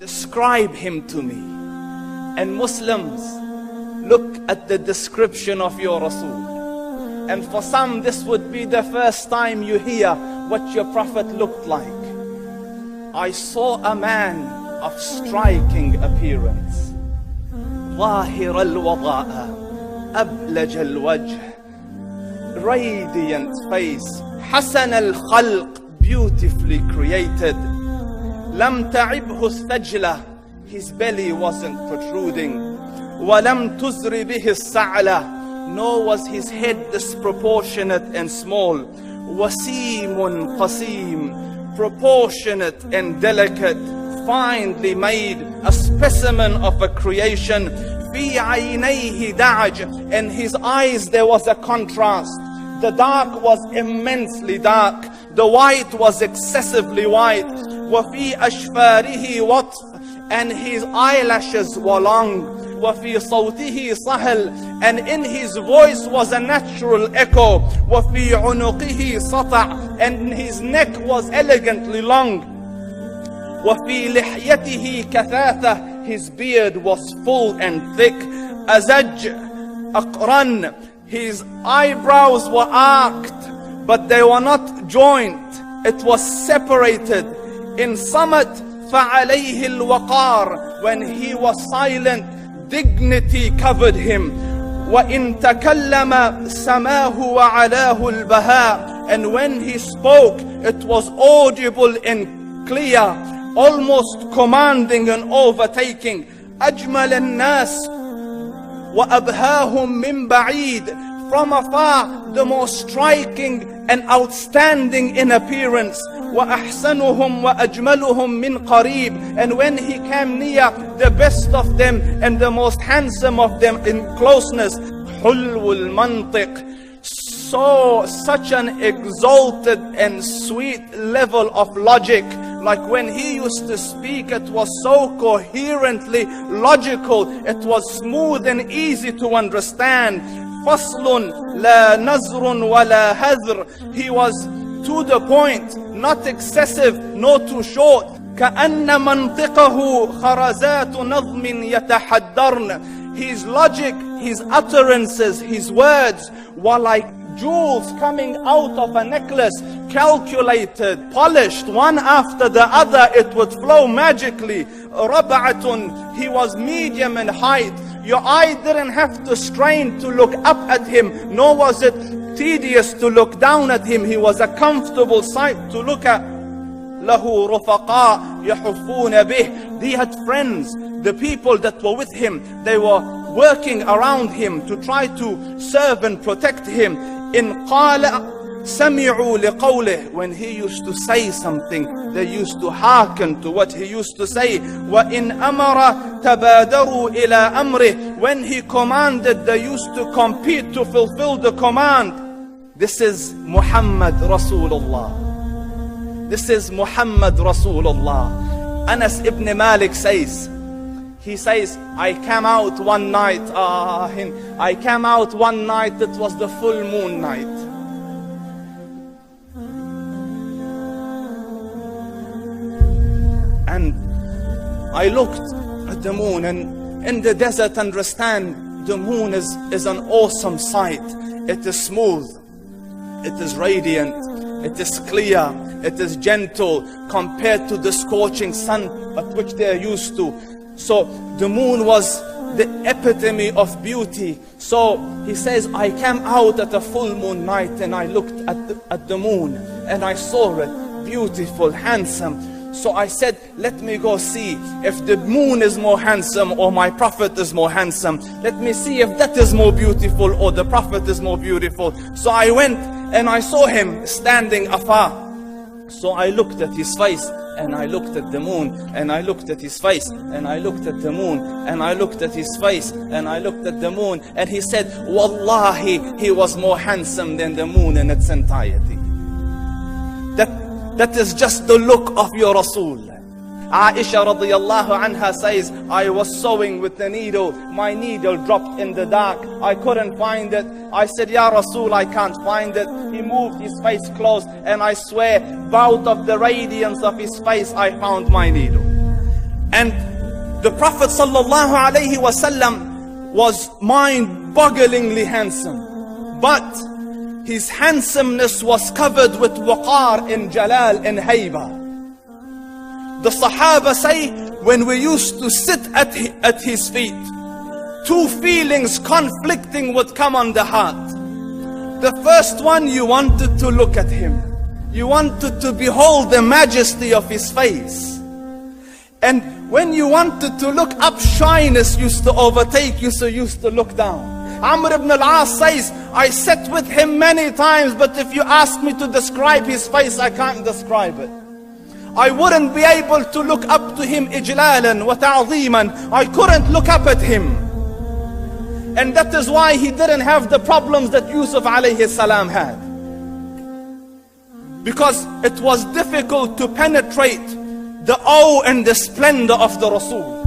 Describe him to me. And Muslims, look at the description of your Rasul. And for some, this would be the first time you hear what your Prophet looked like. I saw a man of striking appearance. ظاهر الوضاء أبلج الوجه, radiant face, حسن الخلق, beautifully created. لم تعبه الثجلة, his belly wasn't protruding. ولم تزر به السعلة, nor was his head disproportionate and small. وسيم قسيم, proportionate and delicate, finely made, a specimen of a creation. في عينيه دعج, in his eyes there was a contrast. The dark was immensely dark, the white was excessively white. وفي أشفاره وطف, and his eyelashes were long. وفي صوته صهل, and in his voice was a natural echo. وفي عنقه سطع, and his neck was elegantly long. وفي لحيته كثاثة, his beard was full and thick. أزج أقرن, his eyebrows were arched, but they were not joined. It was separated. In summit فعليه الوقار, when he was silent, dignity covered him. وإن تكلم سماه وعلاه البهاء, and when he spoke, it was audible and clear, almost commanding and overtaking. أجمل الناس وأبهاهم من بعيد, from afar the most striking and outstanding in appearance. وأحسنهم وأجملهم من قريب, and when he came near, the best of them and the most handsome of them in closeness. حلو المنطق, such an exalted and sweet level of logic. Like when he used to speak, it was so coherently logical, it was smooth and easy to understand. فصل لا نزر ولا هذر, he was to the point, not excessive nor too short. كأن منطقه خرزات نظم يتحدرن, his logic, his utterances, his words were like jewels coming out of a necklace, calculated, polished, one after the other, it would flow magically. ربعة, he was medium in height. Your eye didn't have to strain to look up at him, nor was it tedious to look down at him. He was a comfortable sight to look at. له رفقاء يحفون به, he had friends, the people that were with him, they were working around him to try to serve and protect him. إن قال سمعوا لقوله, when he used to say something, they used to hearken to what he used to say. وإن أمر تبادروا إلى أمره, when he commanded, they used to compete to fulfill the command. This is Muhammad Rasulullah. This is Muhammad Rasulullah. Anas ibn Malik says, he says, I came out one night, it was the full moon night. And I looked at the moon, and in the desert, understand, the moon is an awesome sight. It is smooth, it is radiant, it is clear, it is gentle compared to the scorching sun at which they are used to. So the moon was the epitome of beauty. So he says, I came out at a full moon night and I looked at the moon and I saw it, beautiful, handsome. So I said, let me go see if the moon is more handsome or my Prophet is more handsome. Let me see if that is more beautiful or the Prophet is more beautiful. So I went and I saw him standing afar. So I looked at his face and I looked at the moon, and I looked at his face, and I looked at the moon, and I looked at his face, and I looked at the moon, and he said, Wallahi, he was more handsome than the moon in its entirety. That is just the look of your Rasul. Aisha radiyallahu anha says, I was sewing with the needle. My needle dropped in the dark. I couldn't find it. I said, Ya Rasul, I can't find it. He moved his face close, and I swear, out of the radiance of his face, I found my needle. And the Prophet sallallahu alaihi wasallam was mind-bogglingly handsome. But his handsomeness was covered with waqar and jalal and hayba. The Sahaba say, when we used to sit at his feet, two feelings conflicting would come on the heart. The first one, you wanted to look at him. You wanted to behold the majesty of his face. And when you wanted to look up, shyness used to overtake you, so you used to look down. Amr ibn al-As says, I sat with him many times, but if you ask me to describe his face, I can't describe it. I wouldn't be able to look up to him ijlalan wa ta'zeeman. I couldn't look up at him. And that is why he didn't have the problems that Yusuf alayhi salam had. Because it was difficult to penetrate the awe and the splendor of the Rasul.